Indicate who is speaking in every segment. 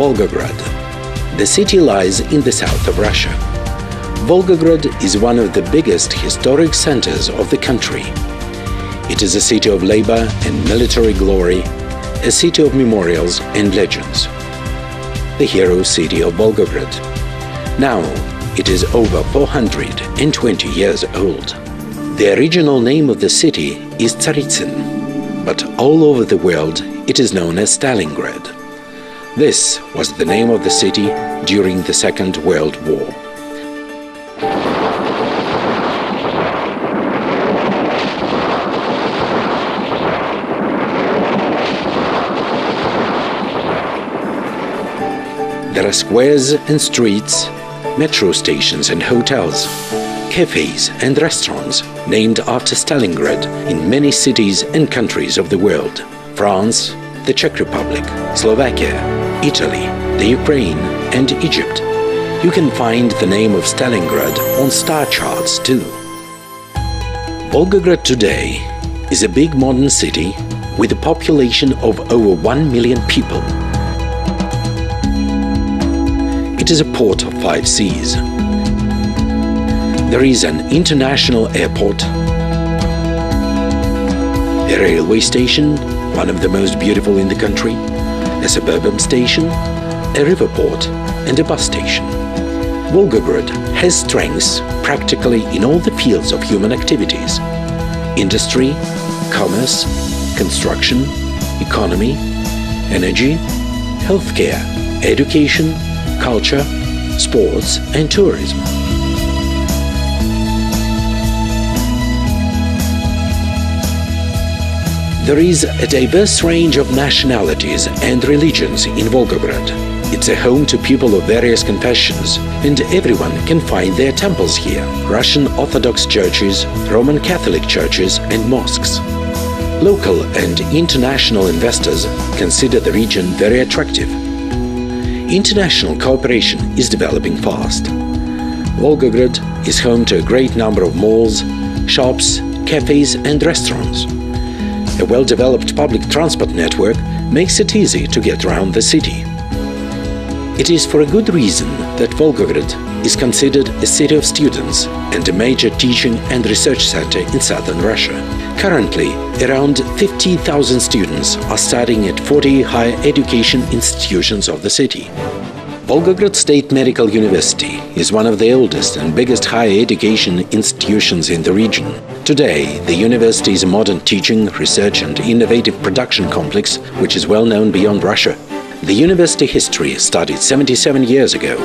Speaker 1: Volgograd. The city lies in the south of Russia. Volgograd is one of the biggest historic centers of the country. It is a city of labor and military glory, a city of memorials and legends. The hero city of Volgograd. Now it is over 420 years old. The original name of the city is Tsaritsyn, but all over the world it is known as Stalingrad. This was the name of the city during the Second World War. There are squares and streets, metro stations and hotels, cafes and restaurants named after Stalingrad in many cities and countries of the world. France, the Czech Republic, Slovakia, Italy, the Ukraine and Egypt. You can find the name of Stalingrad on star charts too. Volgograd today is a big modern city with a population of over 1 million people. It is a port of 5 seas. There is an international airport, a railway station, one of the most beautiful in the country, a suburban station, a river port and a bus station. Volgograd has strengths practically in all the fields of human activities: industry, commerce, construction, economy, energy, healthcare, education, culture, sports and tourism. There is a diverse range of nationalities and religions in Volgograd. It's a home to people of various confessions, and everyone can find their temples here: Russian Orthodox churches, Roman Catholic churches and mosques. Local and international investors consider the region very attractive. International cooperation is developing fast. Volgograd is home to a great number of malls, shops, cafes and restaurants. A well-developed public transport network makes it easy to get around the city. It is for a good reason that Volgograd is considered a city of students and a major teaching and research center in southern Russia. Currently, around 50,000 students are studying at 40 higher education institutions of the city. Volgograd State Medical University is one of the oldest and biggest higher education institutions in the region. Today, the university is a modern teaching, research and innovative production complex which is well known beyond Russia. The university history started 77 years ago.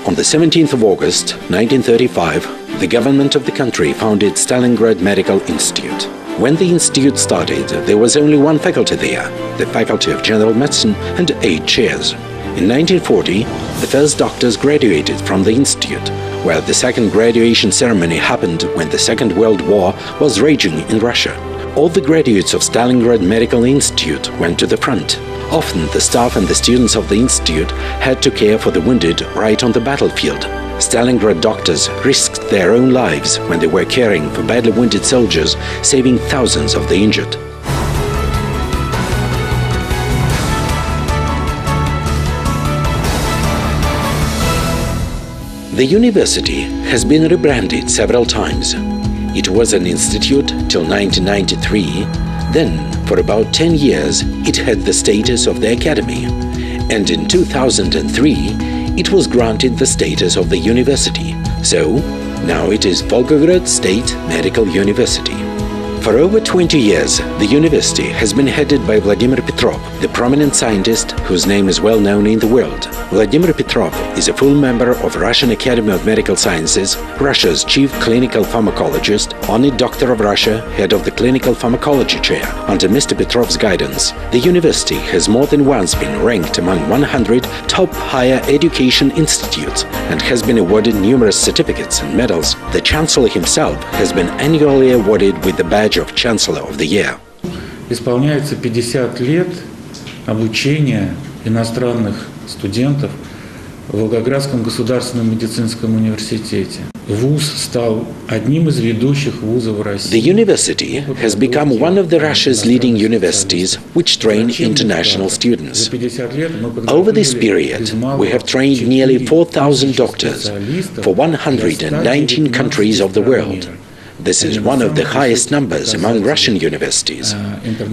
Speaker 1: On the 17th of August 1935, the government of the country founded Stalingrad Medical Institute. When the institute started, there was only one faculty there, the Faculty of General Medicine, and 8 chairs. In 1940, the first doctors graduated from the institute, while the second graduation ceremony happened when the Second World War was raging in Russia. All the graduates of Stalingrad Medical Institute went to the front. Often the staff and the students of the institute had to care for the wounded right on the battlefield. Stalingrad doctors risked their own lives when they were caring for badly wounded soldiers, saving thousands of the injured. The university has been rebranded several times. It was an institute till 1993, then for about 10 years it had the status of the academy, and in 2003 it was granted the status of the university. So, now it is Volgograd State Medical University. For over 20 years, the university has been headed by Vladimir Petrov, the prominent scientist whose name is well known in the world. Vladimir Petrov is a full member of Russian Academy of Medical Sciences, Russia's chief clinical pharmacologist, honored Doctor of Russia, head of the clinical pharmacology chair. Under Mr. Petrov's guidance, the university has more than once been ranked among 100 top higher education institutes and has been awarded numerous certificates and medals. The Chancellor himself has been annually awarded with the badge of Chancellor of the Year.
Speaker 2: Исполняется 50 лет обучения иностранных студентов в Волгоградском государственном медицинском университете. ВУЗ стал одним из ведущих вузов России.
Speaker 1: The university has become one of the Russia's leading universities which train international students. Over this period, we have trained nearly 4,000 doctors for 119 countries of the world. This is one of the highest numbers among Russian universities.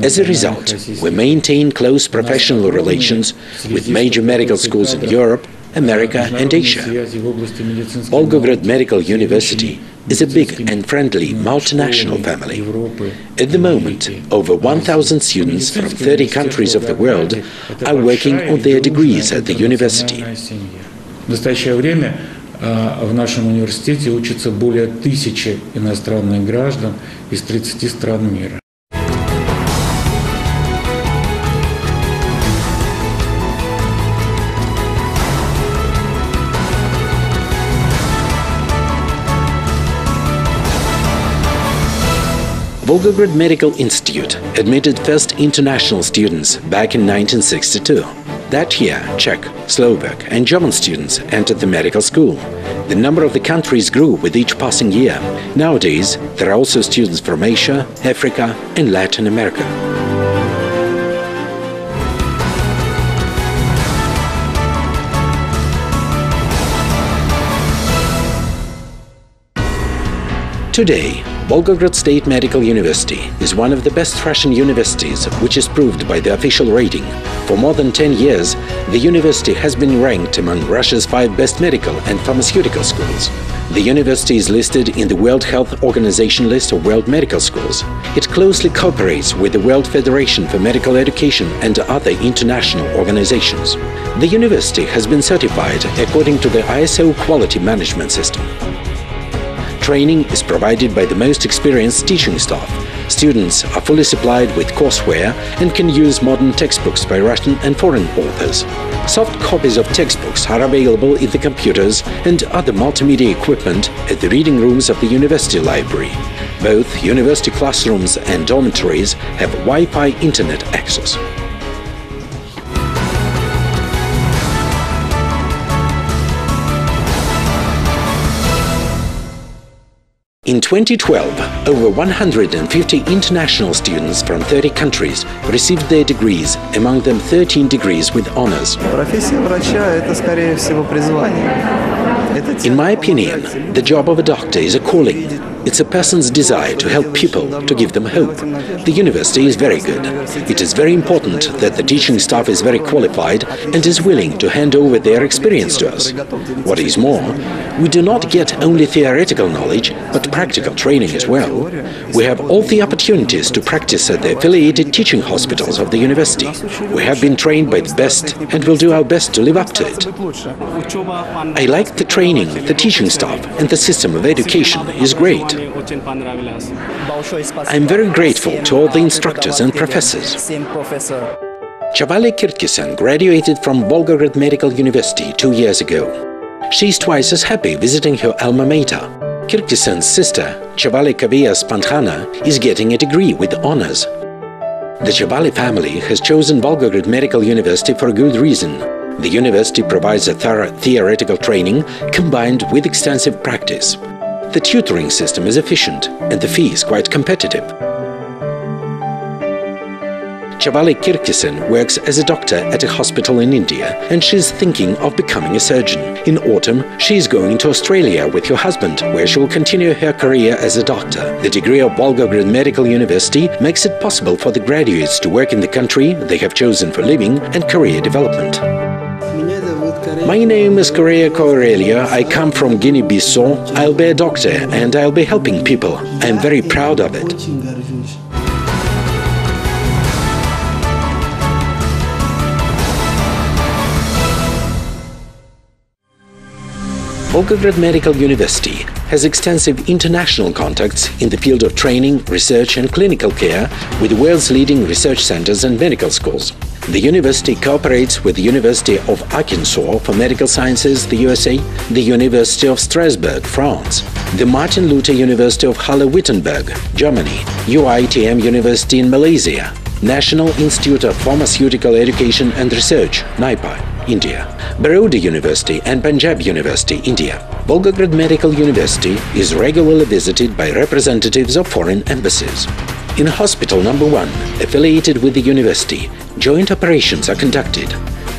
Speaker 1: As a result, we maintain close professional relations with major medical schools in Europe, America and Asia. Volgograd Medical University is a big and friendly multinational family. At the moment, over 1,000 students from 30 countries of the world are working on their degrees at the university.
Speaker 2: В настоящее время в нашем университете учатся более 1000 иностранных граждан из 30 стран мира.
Speaker 1: Volgograd Medical Institute admitted first international students back in 1962. That year, Czech, Slovak and German students entered the medical school. The number of the countries grew with each passing year. Nowadays, there are also students from Asia, Africa and Latin America. Today, Volgograd State Medical University is one of the best Russian universities, which is proved by the official rating. For more than 10 years, the university has been ranked among Russia's 5 best medical and pharmaceutical schools. The university is listed in the World Health Organization list of world medical schools. It closely cooperates with the World Federation for Medical Education and other international organizations. The university has been certified according to the ISO quality management system. Training is provided by the most experienced teaching staff. Students are fully supplied with courseware and can use modern textbooks by Russian and foreign authors. Soft copies of textbooks are available in the computers and other multimedia equipment at the reading rooms of the university library. Both university classrooms and dormitories have Wi-Fi internet access. In 2012, over 150 international students from 30 countries received their degrees, among them 13 degrees with honors.
Speaker 3: Профессия врача – это, скорее всего, призвание.
Speaker 1: In my opinion, the job of a doctor is a calling. It's a person's desire to help people, to give them hope. The university is very good. It is very important that the teaching staff is very qualified and is willing to hand over their experience to us. What is more, we do not get only theoretical knowledge, but practical training as well. We have all the opportunities to practice at the affiliated teaching hospitals of the university. We have been trained by the best and will do our best to live up to it. I like the training, the teaching staff and the system of education is great. I am very grateful to all the instructors and professors. Chavali Kirkisen graduated from Volgograd Medical University 2 years ago. She is twice as happy visiting her alma mater. Kirkisen's sister, Chavali Kavia Spanthana, is getting a degree with honors. The Chavali family has chosen Volgograd Medical University for a good reason. The university provides a thorough theoretical training combined with extensive practice. The tutoring system is efficient and the fee is quite competitive. Chavali Kirkisen works as a doctor at a hospital in India and she is thinking of becoming a surgeon. In autumn, she is going to Australia with her husband, where she will continue her career as a doctor. The degree of Volgograd Medical University makes it possible for the graduates to work in the country they have chosen for living and career development. My name is Korea Korelia. I come from Guinea-Bissau. I'll be a doctor and I'll be helping people. I'm very proud of it. Volgograd Medical University has extensive international contacts in the field of training, research and clinical care with the world's leading research centers and medical schools. The university cooperates with the University of Arkansas for Medical Sciences, the USA, the University of Strasbourg, France, the Martin Luther University of Halle-Wittenberg, Germany, UITM University in Malaysia, National Institute of Pharmaceutical Education and Research, NIPA, India, Baroda University and Punjab University, India. Volgograd Medical University is regularly visited by representatives of foreign embassies. In Hospital Number 1, affiliated with the university, joint operations are conducted.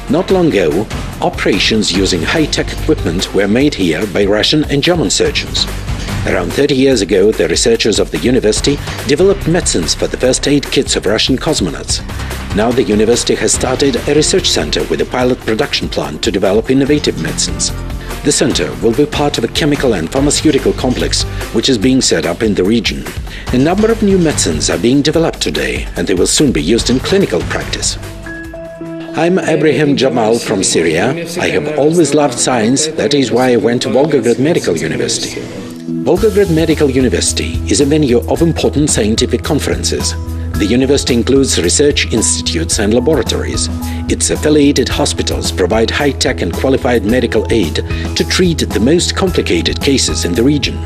Speaker 1: Not long ago, operations using high-tech equipment were made here by Russian and German surgeons. Around 30 years ago, the researchers of the university developed medicines for the first aid kits of Russian cosmonauts. Now the university has started a research center with a pilot production plant to develop innovative medicines. The center will be part of a chemical and pharmaceutical complex which is being set up in the region. A number of new medicines are being developed today, and they will soon be used in clinical practice. I'm Abraham Jamal from Syria. I have always loved science, that is why I went to Volgograd Medical University. Volgograd Medical University is a venue of important scientific conferences. The university includes research institutes and laboratories. Its affiliated hospitals provide high-tech and qualified medical aid to treat the most complicated cases in the region.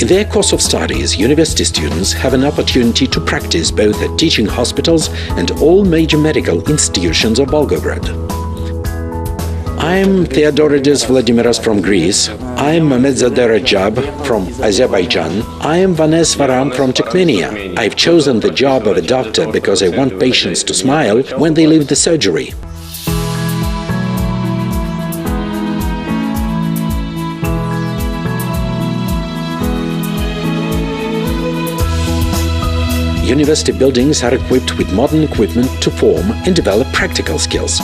Speaker 1: In their course of studies, university students have an opportunity to practice both at teaching hospitals and all major medical institutions of Volgograd. I'm Theodoridis Vladimiras from Greece. I'm Mehmedzadeh Rajab from Azerbaijan. I am Vanes Varam from Turkmenia. I've chosen the job of a doctor because I want patients to smile when they leave the surgery. University buildings are equipped with modern equipment to form and develop practical skills.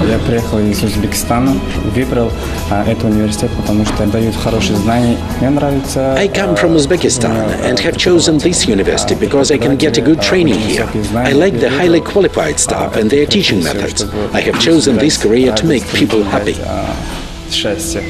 Speaker 4: Я приехал из Узбекистана, выбрал этот университет, потому что дают хорошие знания. Мне нравится.
Speaker 1: I come from Uzbekistan and have chosen this university because I can get a good training here. I like the highly qualified staff and their teaching methods. I have chosen this career to make people happy.
Speaker 4: Счастье.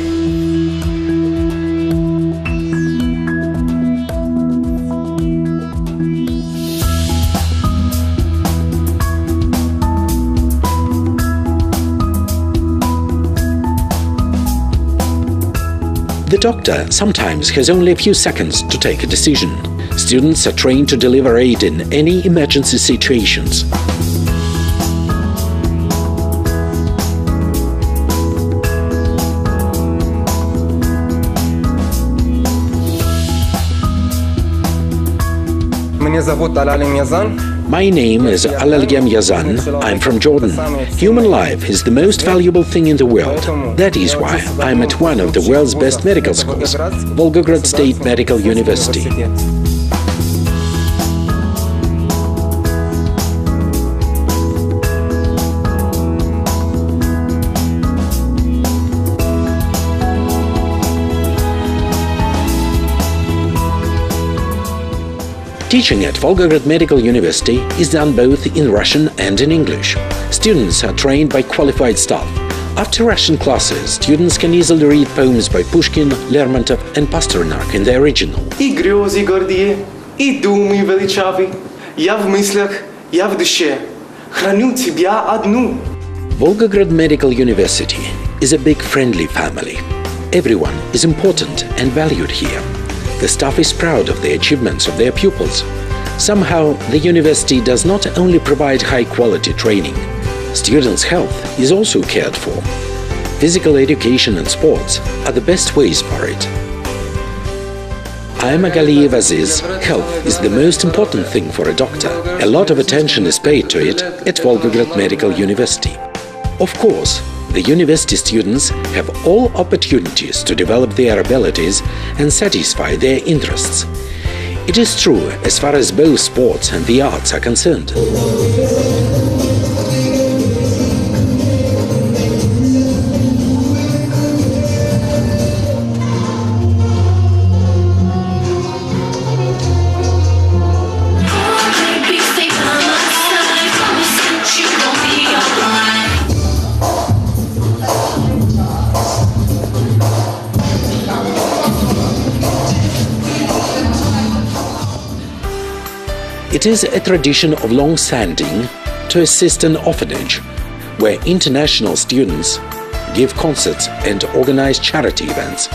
Speaker 1: The doctor sometimes has only a few seconds to take a decision. Students are trained to deliver aid in any emergency situations. My name is Alalgam Yazan. I'm from Jordan. Human life is the most valuable thing in the world. That is why I'm at one of the world's best medical schools, Volgograd State Medical University. Teaching at Volgograd Medical University is done both in Russian and in English. Students are trained by qualified staff. After Russian classes, students can easily read poems by Pushkin, Lermontov and Pasternak in the original.
Speaker 5: И грёзи гордие, и думы величавы, я в мыслях, я в душе, храню тебя одну.
Speaker 1: Volgograd Medical University is a big friendly family. Everyone is important and valued here. The staff is proud of the achievements of their pupils. Somehow, the university does not only provide high-quality training. Students' health is also cared for. Physical education and sports are the best ways for it. I'm Agaliyev Aziz. Health is the most important thing for a doctor. A lot of attention is paid to it at Volgograd Medical University. Of course, the university students have all opportunities to develop their abilities and satisfy their interests. It is true as far as both sports and the arts are concerned. It is a tradition of long standing to assist an orphanage where international students give concerts and organize charity events,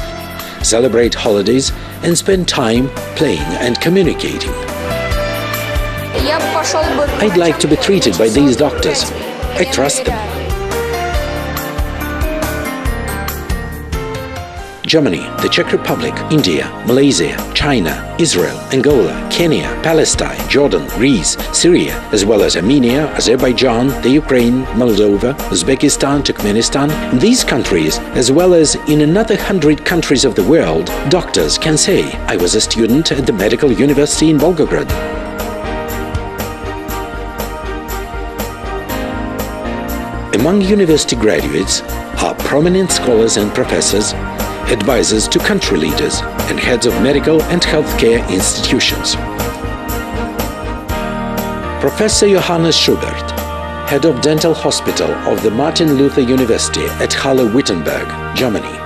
Speaker 1: celebrate holidays and spend time playing and communicating. I'd like to be treated by these doctors. I trust them. Germany, the Czech Republic, India, Malaysia, China, Israel, Angola, Kenya, Palestine, Jordan, Greece, Syria, as well as Armenia, Azerbaijan, the Ukraine, Moldova, Uzbekistan, Turkmenistan. In these countries, as well as in another 100 countries of the world, doctors can say, I was a student at the Medical University in Volgograd. Among university graduates are prominent scholars and professors, advisors to country leaders and heads of medical and healthcare institutions. Professor Johannes Schubert, head of dental hospital of the Martin Luther University at Halle-Wittenberg, Germany.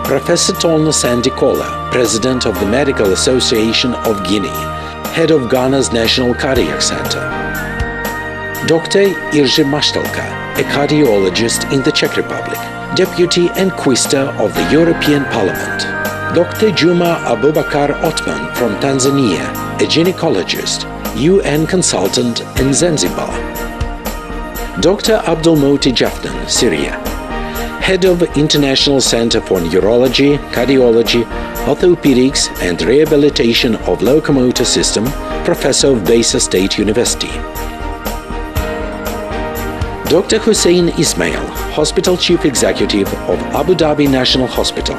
Speaker 1: Professor Tolna Sandy Kola, president of the Medical Association of Guinea, head of Ghana's National Cardiac Center. Dr. Irje Mashtalka, a cardiologist in the Czech Republic, Deputy and Quaestor of the European Parliament. Dr. Juma Abubakar Othman from Tanzania, a gynecologist, UN consultant in Zanzibar. Dr. Abdulmoti Jafnan, Syria, head of International Center for Neurology, Cardiology, Orthopedics and Rehabilitation of Locomotor System, professor of Baisa State University. Dr. Hussein Ismail, Hospital Chief Executive of Abu Dhabi National Hospital,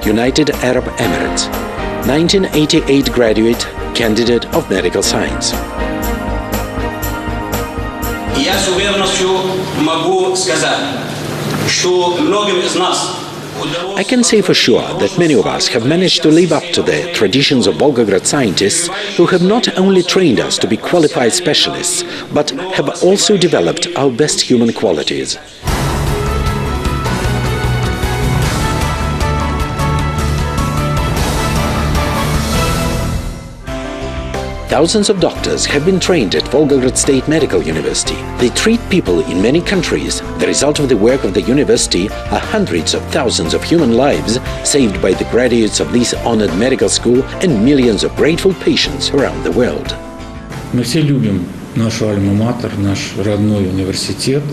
Speaker 1: United Arab Emirates, 1988 graduate, candidate of medical science.
Speaker 6: Я с уверенностью могу сказать, что многим из нас
Speaker 1: I can say for sure that many of us have managed to live up to the traditions of Volgograd scientists who have not only trained us to be qualified specialists, but have also developed our best human qualities. Thousands of doctors have been trained at Volgograd State Medical University. They treat people in many countries. The result of the work of the university are hundreds of thousands of human lives saved by the graduates of this honored medical school and millions of grateful patients around the world.
Speaker 2: Мы все любим нашу альма-матер, наш родной университет.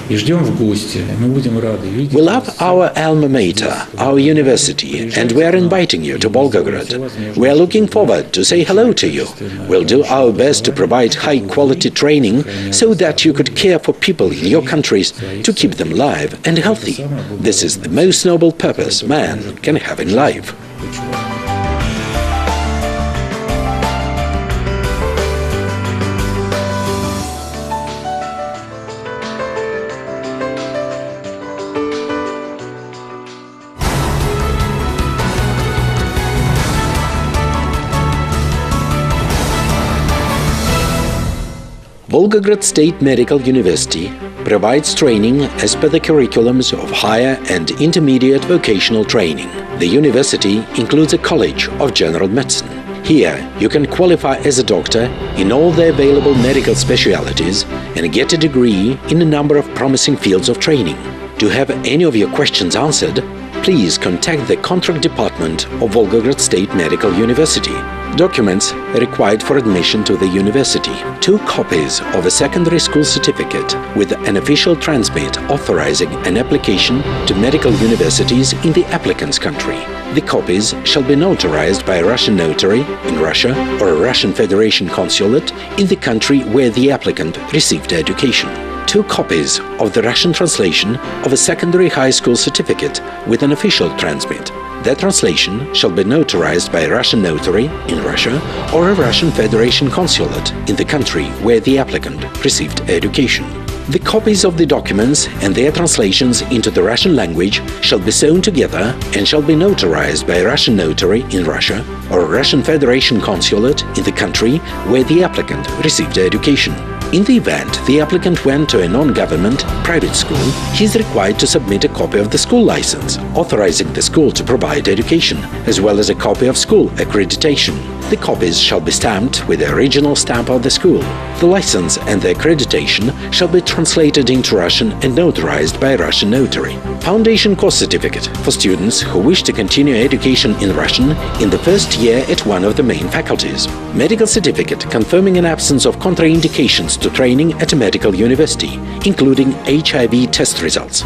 Speaker 2: И ждем в гости. Мы будем рады видеть.
Speaker 1: We love our alma mater, our university, and we are inviting you to Volgograd. We are looking forward to say hello to you. We'll do our best to provide high-quality training so that you could care for people in your countries to keep them alive and healthy. This is the most noble purpose man can have in life. Volgograd State Medical University provides training as per the curriculums of higher and intermediate vocational training. The university includes a college of general medicine. Here, you can qualify as a doctor in all the available medical specialties and get a degree in a number of promising fields of training. To have any of your questions answered, please contact the contract department of Volgograd State Medical University. Documents required for admission to the university: 2 copies of a secondary school certificate with an official transmit authorizing an application to medical universities in the applicant's country. The copies shall be notarized by a Russian notary in Russia or a Russian Federation consulate in the country where the applicant received education. 2 copies of the Russian translation of a secondary high school certificate with an official transmit. That translation shall be notarized by a Russian notary in Russia or a Russian Federation consulate in the country where the applicant received education. The copies of the documents and their translations into the Russian language shall be sewn together and shall be notarized by a Russian notary in Russia or a Russian Federation consulate in the country where the applicant received education. In the event the applicant went to a non-government private school, he is required to submit a copy of the school license, authorizing the school to provide education, as well as a copy of school accreditation. The copies shall be stamped with the original stamp of the school. The license and the accreditation shall be translated into Russian and notarized by a Russian notary. Foundation course certificate for students who wish to continue education in Russian in the first year at one of the main faculties. Medical certificate confirming an absence of contraindications to training at a medical university, including HIV test results.